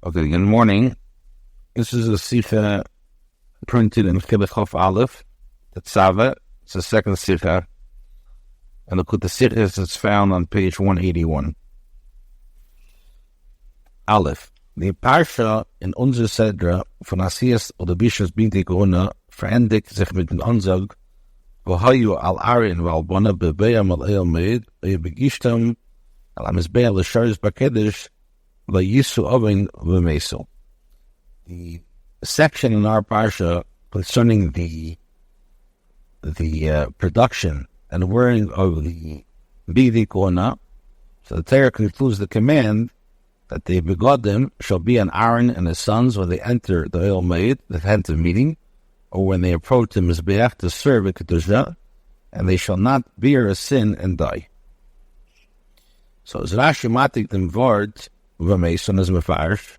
Okay, good morning. This is a Sichah printed in Likkutei Aleph, Tetzaveh. It's the second Sichah. And Likkutei Sichos is found on page 181. Aleph. Die Parsha in unserer Sedra von Asias oder Bishas Binti Corona verendigt sich mit dem Ansag, wo hayu al Arin wal Bona bebeam al Eilmeid, begishtam al Amizbeah l'sharis bakedesh, Yisu Oven V'Meso. The section in our parsha concerning the production and wearing of the Bidi Kona, so the Torah concludes the command that the begodim shall be an Aaron and his sons when they enter the oil maid, the tent of meeting, or when they approach the Mizbeach to serve at Kedusha, and they shall not bear a sin and die. So as Rashi matik them vart V'Meso is Mefarsh.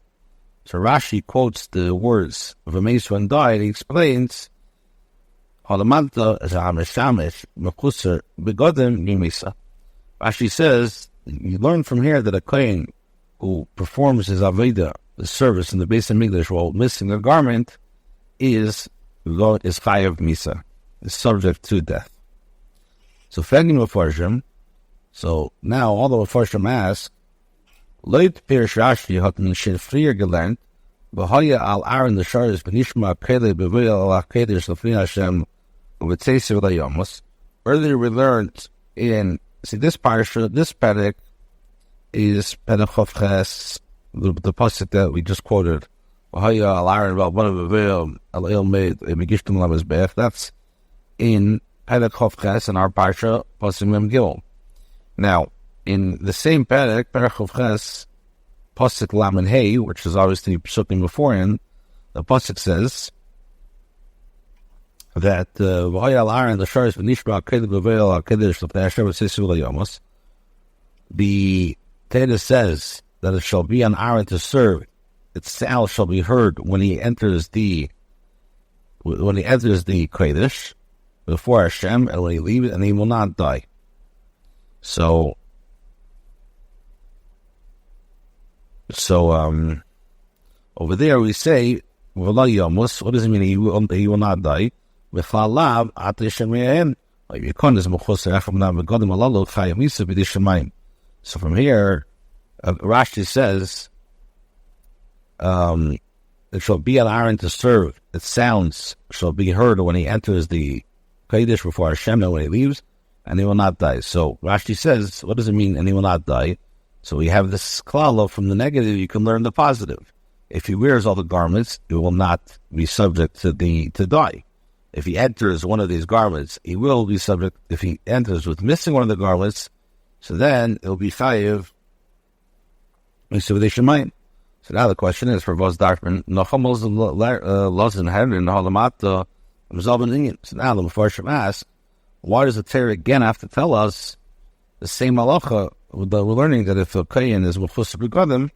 So Rashi quotes the words V'Meso and die, and he explains Halamanta is Ameshamish Mekuser Begodim Nimisa. Rashi says you learn from here that a kohen who performs his Aveda, the service in the Beis Hamikdash while missing a garment, is chayav misa, is subject to death. So Fegin Mefarshim. So now all the Mefarshim ask, Leut Pirish Rashi hat man schon früher gelernt, V'haya al Aaron l'sharis v'nishma Kolel b'vil al HaKedesh l'fnei Hashem u'v'tzeisiv l'yomos. Earlier we learned in, this parsha, this perek is perek Chavches, the pasuk that we just quoted, V'haya al Aaron b'vil al Eilmeid begishtam al Mizbeach. That's in perek Chavches in our parsha, pasuk Mem Gimel. Now, in the same perek, perek Chavches, pasuk Lamed Hey, which is obviously psukim beforehand, the pasuk says that V'haya al Aaron l'sharis v'nishma Kolel b'vil al HaKedesh l'fnei Hashem u'v'tzeisiv l'yomos. The Torah says that it shall be on Aaron to serve. Its sound shall be heard when he enters the Kodesh before Hashem, and when he leaves, and he will not die. So over there we say, what does it mean he will not die? So from here, Rashi says, it shall be an Aaron to serve. Its sounds shall be heard when he enters the Kodesh before Hashem, and when he leaves, and he will not die. So Rashi says, what does it mean, and he will not die? So we have this klala from the negative, you can learn the positive. If he wears all the garments, he will not be subject to die. If he enters one of these garments, he will be subject. If he enters with missing one of the garments, so then it will be chayiv. So now the question is for Vos Darfman, Nochamos Lozen Herren Halamata Mzalban Indian. So now the Mefarshim asks, why does the Torah again have to tell us the same halacha that we're learning that if a kohen is mechusar begodim,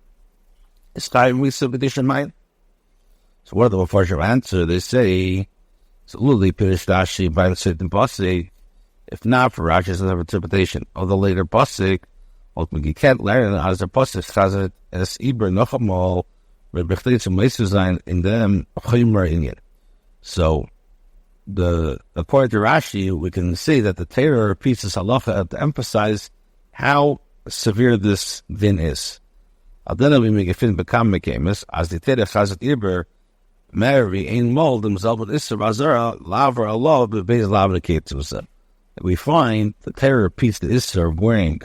it's time we subdivision mind? So what do the Mefarshim answer? They say, so Luli Pirish Rashi by the certain pasuk. If not for Rashi's interpretation of the later pasuk, ultimately you can't learn as the pasuk chazet as Iber Nochamal Rebechleitzim Meisuzain in them Chaymer Inyan. So according to Rashi, we can see that the Torah repeats this halacha to emphasize how severe this din is. Adena we make a fin become mekamis as the Torah chazet Iber Mary ein mold himself with Isser Azara laver Allah bebeis laver ketzusa. We find the Torah repeats the Isser of wearing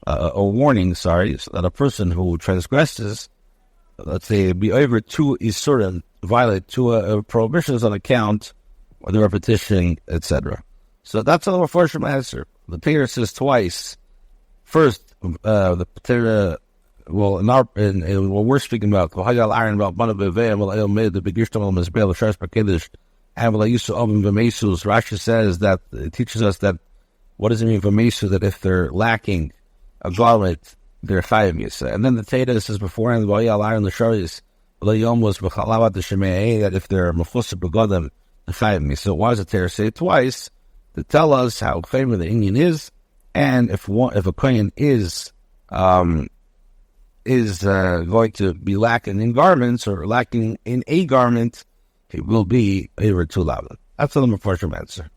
a warning, so that a person who transgresses, let's say, be over two Isurim, violate two prohibitions on account of the repetition, etc. So that's all the first answer. The Torah says twice. First, the Torah, well, in what we're speaking about, Rashi says that it teaches us that what does it mean V'Meso, that if they're lacking a garment, they're chayav misa. And then the Torah says beforehand, that if they're mechusar begodim, they're chayav misa. So why does the Torah say it twice? To tell us how famous the Indian is, and if a kohen is is going to be lacking in garments or lacking in a garment, it will be over 2 lavin. That's the Mefarshim answer.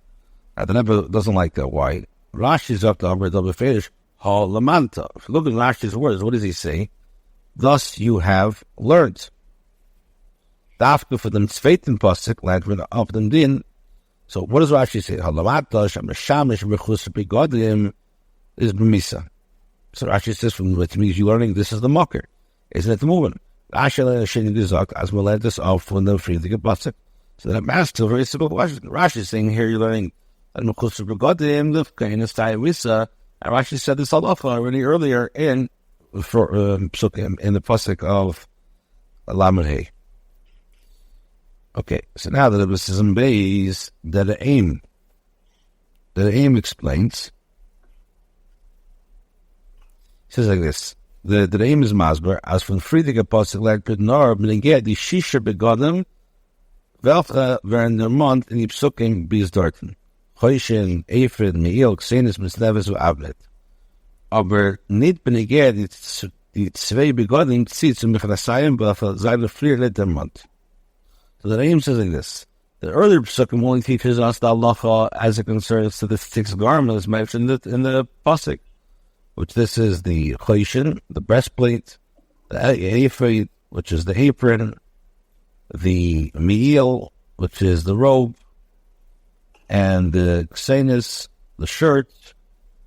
Now, the Rebbe doesn't like that. Why? Rashi's up to Amr Double Fetish, Ha Lamanta. If you look at Rashi's words, what does he say? Thus you have learned. Dafka for them Tzveitin Pasik, land of them din. So what does Rashi say? Ha Lamanta, Shem Shamish, Mechus Begodim is B'misa. So Rashi says, which means you're learning this is the mocker. Isn't it the movement? Rashi as we learned this off from the Friedrich Pasik. So that asks a very simple question. Rashi is saying here you're learning and Rashi said this halacha already earlier in the pasuk of Lamed Hey. Okay, so now that this is in base, that the aim explains. He says like this: the aim is masber as from Friedrich pasuk like nor b'neged the Sichah begodim velcha v'ern der month in the psukim bis dorten. Choishin, Eifrid, Meil, Xenis, Misneves, Abnet. Aber nicht benegert die zwei Begonnen zieht zu Mechanasayim, but seine Frier lit der Mund. So the name says like this. The earlier Pesukim only teaches us the halacha as it concerns to the 6 garments mentioned in the Pasuk, which this is the Choishin, the breastplate, the Eifrid, which is the apron, the Meil, which is the robe, and the Xenis, the shirt,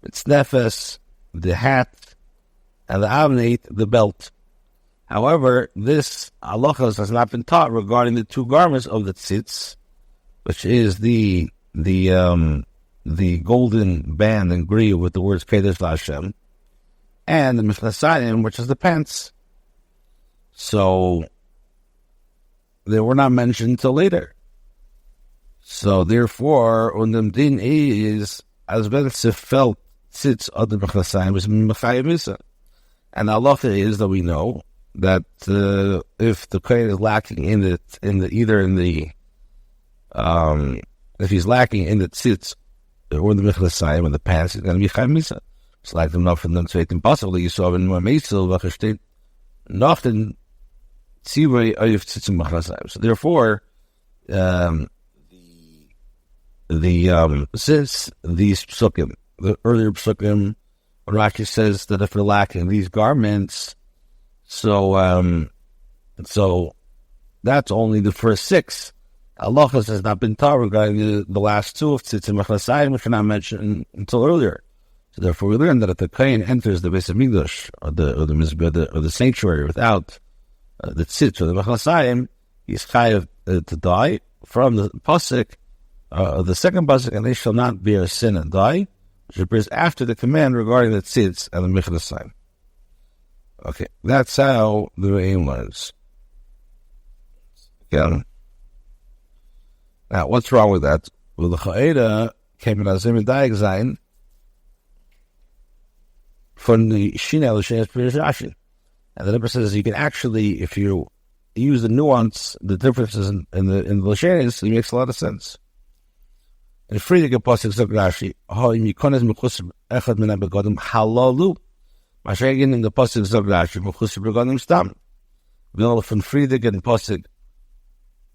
its nefes, the hat, and the avnate, the belt. However, this halachas has not been taught regarding the 2 garments of the tzitz, which is the golden band and grieve with the words Kedesh LaHashem, and the Mechanasayim, which is the pants. So they were not mentioned until later. So therefore, on the din is as when it's felt sits on the Mechanasayim is Mechayim Misa. And Allah is that we know that if the kohen is lacking if he's lacking in the tzitz or the Mechanasayim and the pants, it's going to be Chayim Misa. It's like them not from them to impossible. You saw in Meisel Vachashtein nothing tzivay of tzitz and Mechanasayim. So therefore, since these psukim, the earlier psukim, Rashi says that if they're lacking these garments, so that's only the first 6. Halachas has not been taught regarding the last 2 of tzitz and Mechanasayim, which are not mentioned until earlier. So therefore, we learn that if the kohen enters the Beis Hamikdash or the sanctuary without the tzitz or the Mechanasayim, he's chayav to die from the pasuk. The second pasuk, and they shall not bear sin and die, which appears after the command regarding the tzitz and the Mechanasayim. Okay, that's how the Re'im learns. Okay. Now, what's wrong with that? Well, the Cha'eda came in Azim and Daig from the Shinel L'Shenes Pirish Rashi. And the Rebbe says you can actually, if you use the nuance, the differences in the L'Shenes, it makes a lot of sense. In Friedrich Pasuk Zog Rashi, Ha'im Yikones Mechus Echad Min HaBegodim Halalu. Mashagin in the Pasuk Zog Rashi, Mechus Begodim Stam. Will von Friedrich and Pasuk,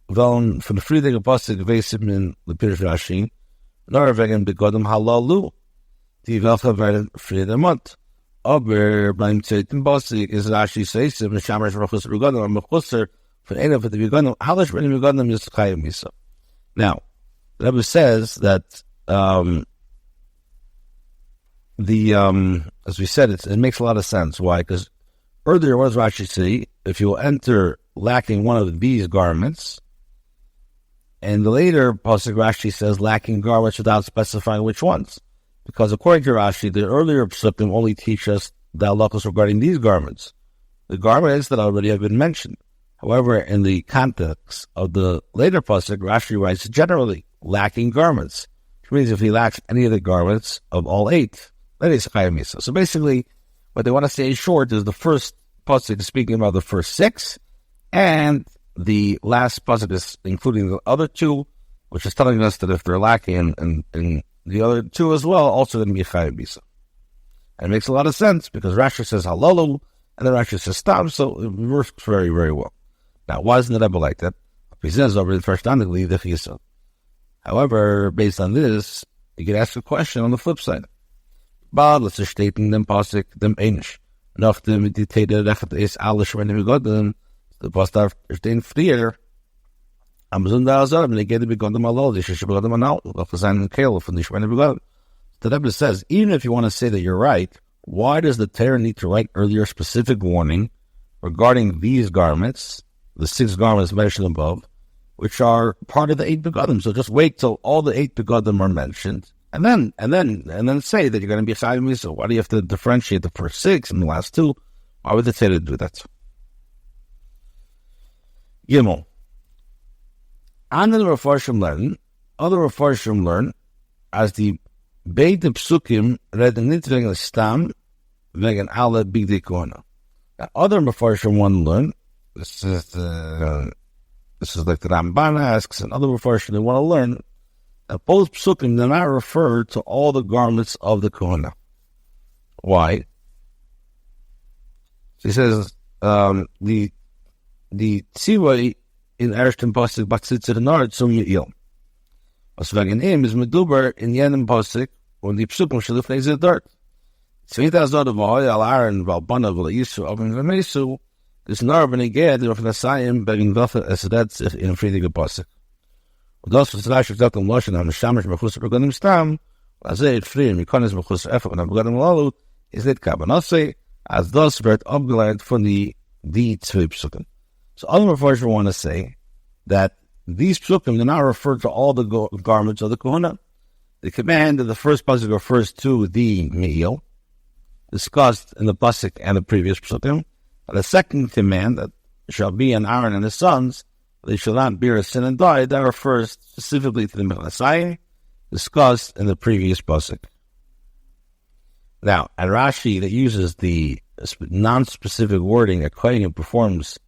von Friedrich and Pasuk Vesim in the Pirish Rashi, nor wegen Begodim Halalu. Die welche werden Friedrich Mont. Aber beim zweiten Pasuk is Rashi says, Meshamash Mechus Begodim, Mechusser von einer von den Begodim, Halash von den Begodim is Chayim Misa. Now, the Rebbe says that as we said, it makes a lot of sense. Why? Because earlier, what does Rashi say? If you enter lacking one of these garments, and the later pasuk Rashi says lacking garments without specifying which ones. Because according to Rashi, the earlier psukim only teach us the halachos regarding these garments, the garments that already have been mentioned. However, in the context of the later pasuk, Rashi writes generally lacking garments, which means if he lacks any of the garments of all 8, that is Chayim Misa. So basically, what they want to say in short is the first pasuk is speaking about the first 6, and the last pasuk is including the other 2, which is telling us that if they're lacking, and the other 2 as well, also going to be Chayim Misa. And it makes a lot of sense, because Rashi says Halalu, And then Rashi says stop, so it works very, very well. Now, why isn't the Rebbe like that? He says over the first time, the Chisa. However, based on this, you could ask a question on the flip side. Let's just state in them Pasik, them Einish. Nach dem Meditated Rechet ist alles schon begonnen, the Pastor stehen frier. Am Sonntag Azar, when they get to begin them all, they should begin them out. Of the sign and Kolel from the Shemini begonnen. The Rebbe says, even if you want to say that you're right, why does the Torah need to write earlier specific warning regarding these garments, the 6 garments mentioned above, which are part of the 8 begodim? So just wait till all the 8 begodim are mentioned, and then say that you're going to be chayv misa. Why do you have to differentiate the first 6 and the last 2? Why would the Torah do that? Gimel. Other Mefarshim learn as the Beit Psukim reden nicht wegen Stam, wegen alle Bigdei Kohana. Other Mefarshim want to learn. This is like the Ramban asks, and other Mefarshim they want to learn that both Psukim do not refer to all the garments of the Kohana. Why? He says the Tzivah in Ershtem Pasuk Batzitzer Nard Sum Yil. Was wegen ihm ist Meduber in jenem Pasuk und die Psukim shalufnei ze dort. Zweite Azad of Mahoy al Aaron val Bana val Yisu of Mesu is nar ben Iged of Nasayim wegen Waffen es redt sich in friedige Pasuk. Und das was Rashi sagt am Loshen am Shamash Mechus begonnen Stam, als free mi kann es Mechus Efach und begonnen Lalut is nicht Kabanasse, as das wird abgeleitet von die 2 Psukim. So other Mefarshim want to say that these psukim do not refer to all the garments of the kohuna. The command of the first pasuk refers to the me'il, discussed in the pasuk and the previous psukim. And the second command that shall be on Aaron and his sons, they shall not bear a sin and die, that refers specifically to the Mechanasai, discussed in the previous pasuk. Now, at Rashi, that uses the non-specific wording, a kohen performs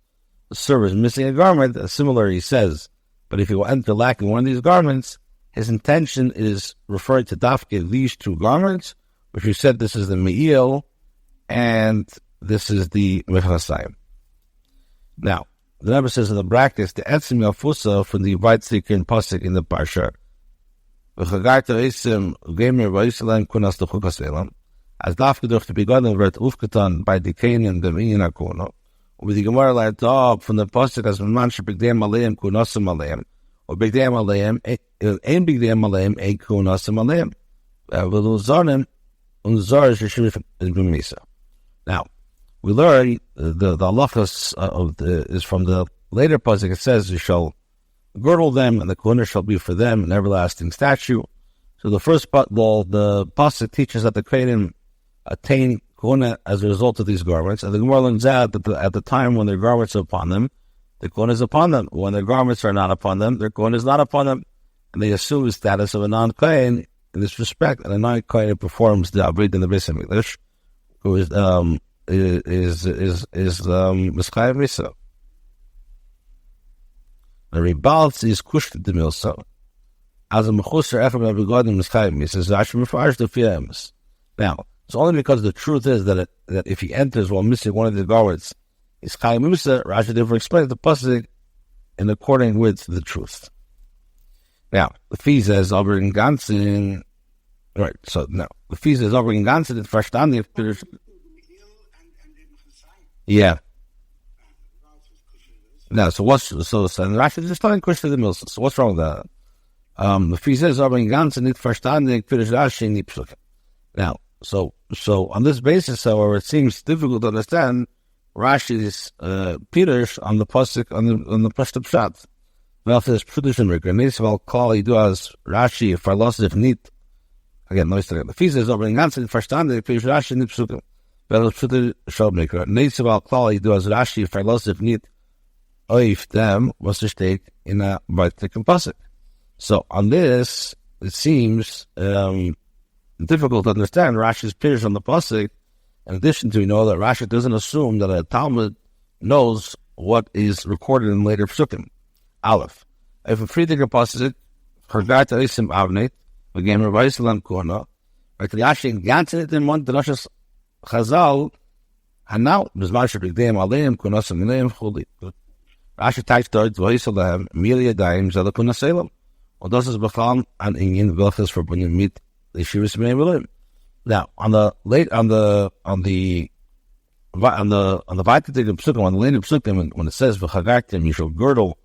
the service missing a garment, similar he says, but if he will enter lacking one of these garments, his intention is referring to dafke these 2 garments, which we said this is the me'il, and this is the mechanasayim. Now, the Rebbe says in the brackets, the etzim yafusa from the Vaytzik in Pasuk in the Parsha, v'chagarta esim gemer v'yisraelim kunas l'chukas elam, as dafke durch the begonnen wird aufgetan by the Canaan dem inyan hakono, with the Gemara like up from the pasuk as man should bigdam aleim kunasim aleim, or bigdam aleim ein bigdam aleim ein kunasim aleim, v'luzanim unzar sheshivim b'misa. Now we learn the halachas of is from the later pasuk. It says you shall girdle them, and the kohuna shall be for them an everlasting statue. So the first the pasuk teaches that the kohanim attain kohuna as a result of these garments, and the Gemara learns out that at the time when their garments are upon them, the kohuna is upon them. When their garments are not upon them, their kohuna is not upon them, and they assume the status of a non-kohen in this respect. And a non-kohen who performs the abrid in the Beis Hamikdash, who is Mischayv Misa. The Rebals is kusht the milsa as a mechusar efem begodim Mischayv Misa. Is actually refers to fiamis. Now, it's only because the truth is that if he enters while missing one of the garments, is Chayim Musa. Rashi therefore explains the pasuk in according with the truth. Now, the fee says over in Gansin, right? So now the fee says over in Gansin. It verstanden if yeah. Now, so Rashi just telling question the mills. So what's wrong with that? The fee says over in Gansin. It verstanden Pirish Rashi in the pasuk. Now. So on this basis, however, it seems difficult to understand Rashi's Pirish on the pasuk on the Pashto Pshat. Well, there's tradition regardless of all call do as Rashi for loss if need. Again, no the fees is over in ganzen verstanden Pirish Rashi nit psukim. Well, the showmaker needs of all call do as Rashi for loss if need. If them was to stake in a Vaytzik pasuk. So on this, it seems difficult to understand Rashi's Pirish on the pasuk. In addition to, we know that Rashi doesn't assume that a Talmud knows what is recorded in later psukim. Aleph. If a Friediger pasuk, forgot to isim avneit, again, Rabbi Yisrael Korna, right? The Rashi ganzen in one Drashas Chazal And now, Rashi takes dort, Voisalahem, Milia Daim, Zalakunasalem. Und das ist bekannt an Indien, welches verbunden mit Yeshivas Me'elim. Now, on the weiterdige psukim, on the later psukim, when it says v'chagartim, you shall girdle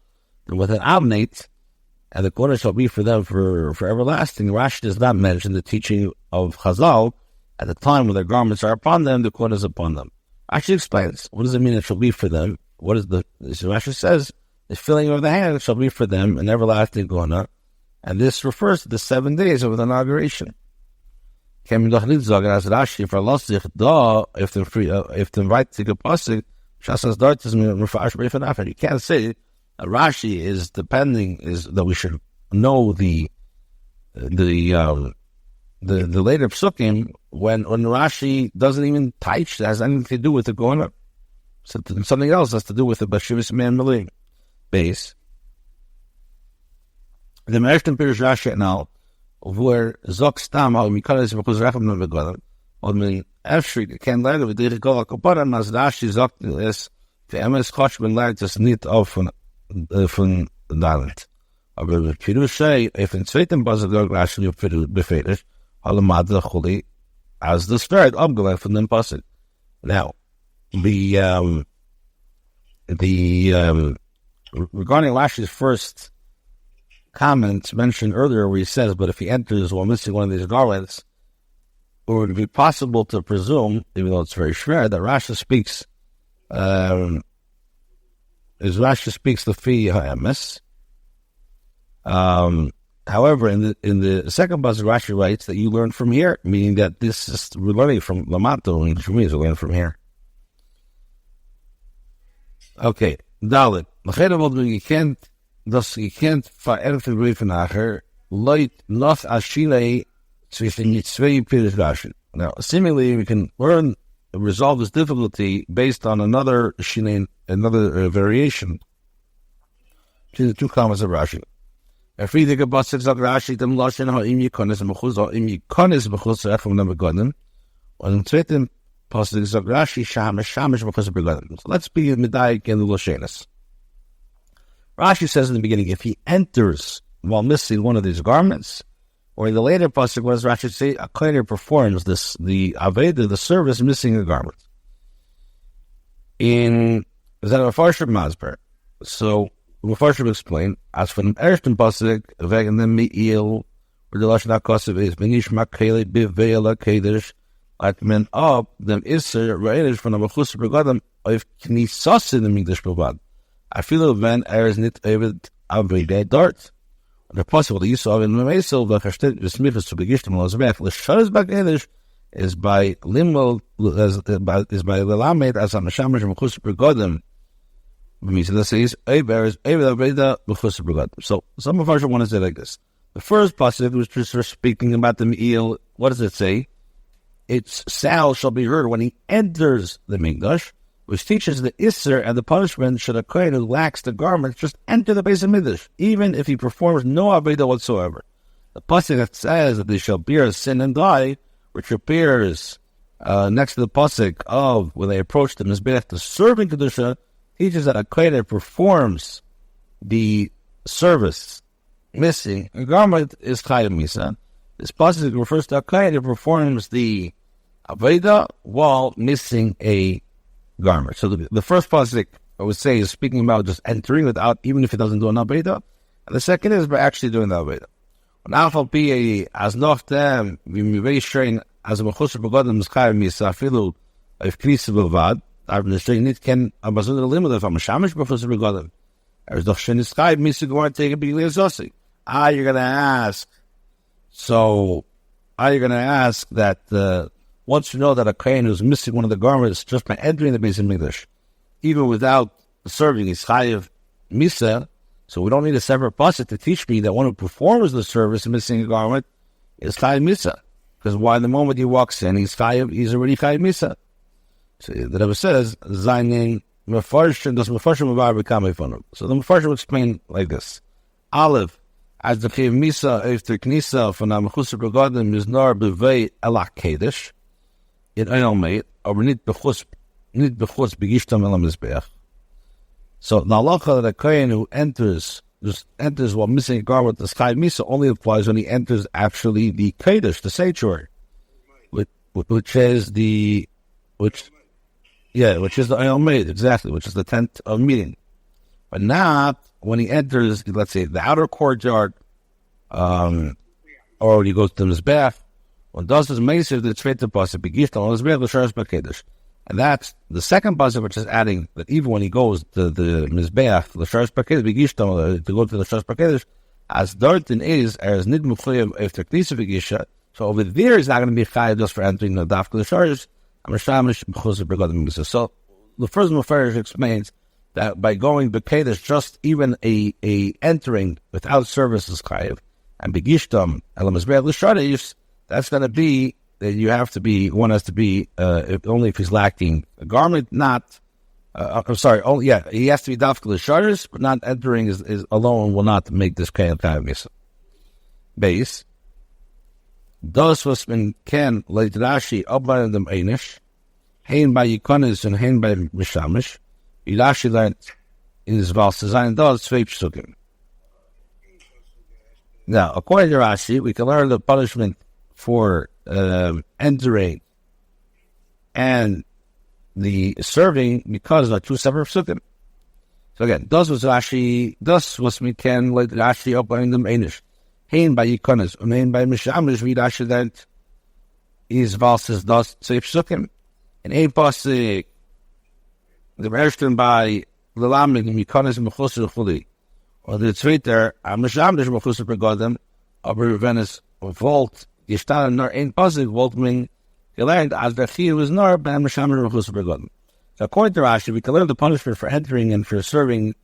them with an abnate, and the corner shall be for them for everlasting. Rashi does not mention the teaching of Chazal at the time when their garments are upon them, the corner is upon them. Rashi explains, what does it mean it shall be for them? What is Rashi says, the filling of the hand shall be for them an everlasting corner, and this refers to the 7 days of the inauguration. Can we doch nicht sagen, as Rashi verlässt sich da, if the right to pasuk, Shasas dort is mefarsh b'ifanafer. You can't say Rashi is that we should know the later psukim when Rashi doesn't even teach that has anything to do with the going up. So something else has to do with the Bashivas Man Maling base. The Mershtim Pirish Rashi now, where Zok Stam, how Mikalis V'chuz Rechem no Begodim, or min Efshrik, can learn with the Rikola Koparan, as Rashi Zok is, the MS Koch ben lernt es nicht auf von Dalet. Aber wir können say, if in zweiten Basel Rashi befehligt, alle Madre Chuli, as the third abgeleitet von dem Pasuk. Now, regarding Rashi's first comments mentioned earlier where he says, but if he enters while missing one of these garments, it would be possible to presume, even though it's very rare, that Rashi speaks the Fi Ha'emes. However, in the second passage, Rashi writes that you learn from here, meaning that this is we're learning from Lamato, and Shumi is learning from here. Okay, Dalit. You can't vererfen brieven nachher, Leut noch Ashile zwischen die zwei Pirish Rashi. Now, seemingly, we can resolve this difficulty based on another shilin, another variation to the two comments of Rashi. Friedrich Basset sagt Rashi, dem Lashon ha'im yikonis b'chutz echum nem begonim. Und im zweiten Pasuk sagt Rashi, shamish b'chutz begonim. Let's be medayik in the Lashonis. Rashi says in the beginning, if he enters while missing one of these garments, or in the later pasuk, what does Rashi say? A kohen performs the aveda, the service, missing a garment. In that Mefarshim Masber, so Mefarshim explain as for the ersten pasuk, wegen dem Mi'il, where the lashon hakasav is menish makele bivela kedesh, like men up them iser reinish from the mechus begadam of knisas in the migdash bevad. I feel when is not able aveda dart. The possible the use of in Meisel the versteht besmichus zu begichten Mosbech the shows back English is by limel is by the lamed as a mashamish mechus begadam. Means that says Eber is Aveda b'chus begadam. So some of us want to say like this. The first passage was just speaking about the Me'il. What does it say? Its sound shall be heard when he enters the Mikdash, which teaches the Isser and the punishment should a kohen who lacks the garment just enter the base of Mikdash, even if he performs no Aveda whatsoever. The passage that says that they shall bear sin and die, which appears next to the passage of when they approach the Mizbech, the serving Kedusha, teaches that a kohen performs the service missing a garment is Chayim Misa. This passage refers to a kohen who performs the Aveda while missing a garment. So the first passage I would say is speaking about just entering without, even if it doesn't do an Aveda. And the second is by actually doing the Aveda. When Alpha P as noch them, we very strain as a Mechusar Begadam is Chayim Misa, Filu, if Knisa Bevad, I'm the strain it can abazun the limit of a Mashamish Mechusar Begadam. There's doch Shin is Chayim Misa going to take a big Leozosi. You're going to ask, that once you know that a kohen who's missing one of the garments just by entering the base of Mikdash, even without serving his chayiv misa, so we don't need a separate pasuk to teach me that one who performs the service missing a garment is chayiv misa, because why the moment he walks in, he's already chayiv misa. So the Rebbe says, "Zayin mefarshim does mefarshim avar b'kamei fanu." So the mefarshim will explain like this: Aleph, as the chayiv misa after knisa from the mechusar begadim is nar bevei elak kedesh. In Einal made, aber nicht bechus nit bechutz begishtam el hamizbeach. So the halacha that a kohen who enters while missing a garment, the chayav misa only applies when he enters actually the kodesh, the sanctuary, which is the Ohel Moed, exactly, which is the tent of meeting, but not when he enters, let's say, the outer courtyard, or when he goes to the mizbeach. When does his meiser the tzveita pasuk begishtam el hamizbeach l'sharas b'kodesh. And that's the second pasuk, which is adding that even when he goes to the mizbeach, l'sharas b'kodesh begishtam, to go to the l'sharas b'kodesh, as Dartin is as nid muchayim after knisa begisha. So over there is not going to be chayav just for entering the dafka l'sharas. So the first Mufarish explains that by going b'kodesh, just even a entering without service is chayav, and begishtam el hamizbeach l'sharas, that's going to be that one has to be only if he's lacking a garment, not. He has to be dafka l'sharas, but not entering is alone will not make this kain misa. Base. Das was man can leit Rashi ableinen dem Einish, hein by Yikonis and hein by Mishamish. Rashi learned in his Val Sezayin does zwei psukim. Now, according to Rashi, we can learn the punishment for entering and the serving because of two separate psukim. So again, das was man can leit Rashi ableinen dem Einish. Hein by Yikonis and hein by Mishamish, wie Rashi learned is Val says das zwei psukim. In ein pasuk, the ersten by Lelamig and Yikonis and Mechusar Chuli, or the zweiter am Mishamish Mechusar begodem, aber wenn es wollt gestanden nur ein pasuk wollt man gelernt as der Chiyuv was nur beim Mishamish Mechusar begodem. So according to Rashi, we can learn the punishment for entering and for serving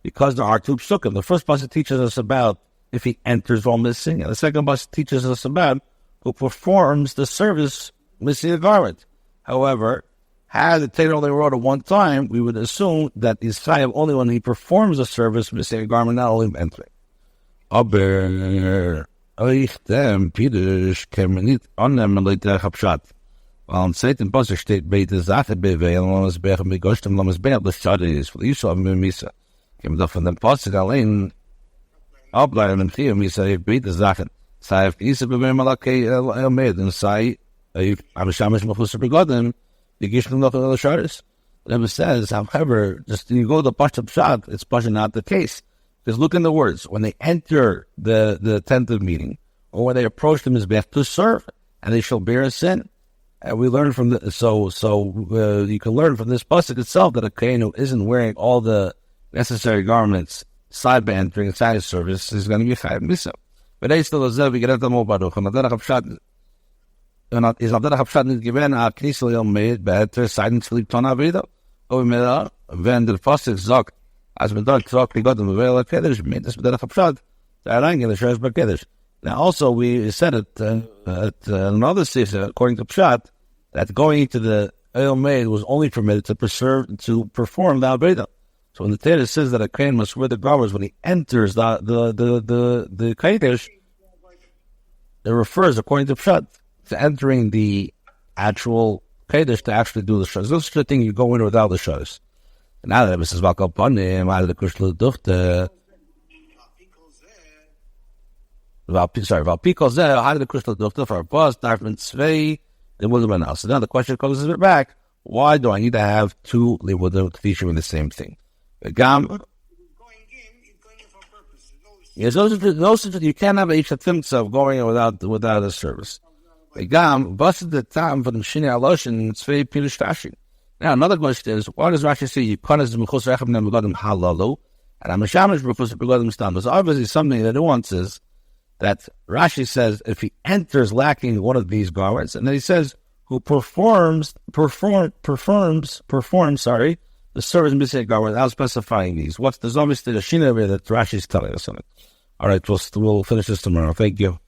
because there are two psukim. The first pasuk teaches us about if he enters while missing, and the second pasuk teaches us about who performs the service missing a garment. However, had the Torah only wrote it one time, we would assume that he's chayav only when he performs a service missing a garment, not only entering. Aber euch dem Pirush kemenit onem leiter hapshat. Weil im zweiten Pasuk steht bei der Sache bewegen, lamas bechen begoshtem lamas bechen l'shade is for the Yisrael of Misa. Kem doch von dem Pasuk allein ableiten im Chiyuv Misa bei der Sache. Sei auf Isa bewegen malakei el-med und sei am Shamish Mechusar begodem. The Gishlam of the Sharis. The Rebbe says, however, just you go to the Pashup Pshat, it's Pashup not the case. Because look in the words, when they enter the tent of meeting, or when they approach the Mizbech to serve, and they shall bear a sin. And we learn from you can learn from this pasuk itself that a kohen who isn't wearing all the necessary garments side by entering and side service is going to be chayav misa. But they still observe, we get at the Mobaruch, and the Pshat is not that Hapshat nicht gewähnt, a Knisel Ohel Moed, beheter seiden zu lieb Tona Avida. Aber wenn der Pasuk sagt, als man dort sagt, wie Gott im Beweil HaKedesh, meint es mit der Hapshat, da reingehen, der Sheresh BaKedesh. Now also we said it at another Sichah, according to Pshat, that going into the Ohel Moed was only permitted to perform the Avida. So when the Torah says that a kohen must wear the garments when he enters the Kodesh, it refers, according to Pshat, to entering the actual Kodesh to actually do the Shabbos. This is the thing you go in without the Shabbos. And now that Mrs. Valkapanim, out of the Kushla Duchte, Valpikol Zeh, out of the Kushla Duchte, for a bus, Darfman Tzvei, the Wildman House. So now the question comes a bit back, why do I need to have two Livudim Kfishim in the same thing? Yes, you can't have a Ishatimtza of going in without a service. Now, another question is, why does Rashi say Yikonis Mechusar Echem Nem Begodim Halalu and Amishamish Mechusar Begodim Stam? There's obviously something that nuances that Rashi says if he enters lacking one of these garments, and then he says who performs the service missing a garment without specifying these. There's obviously the Shina that Rashi is telling us on it. All right, we'll finish this tomorrow. Thank you.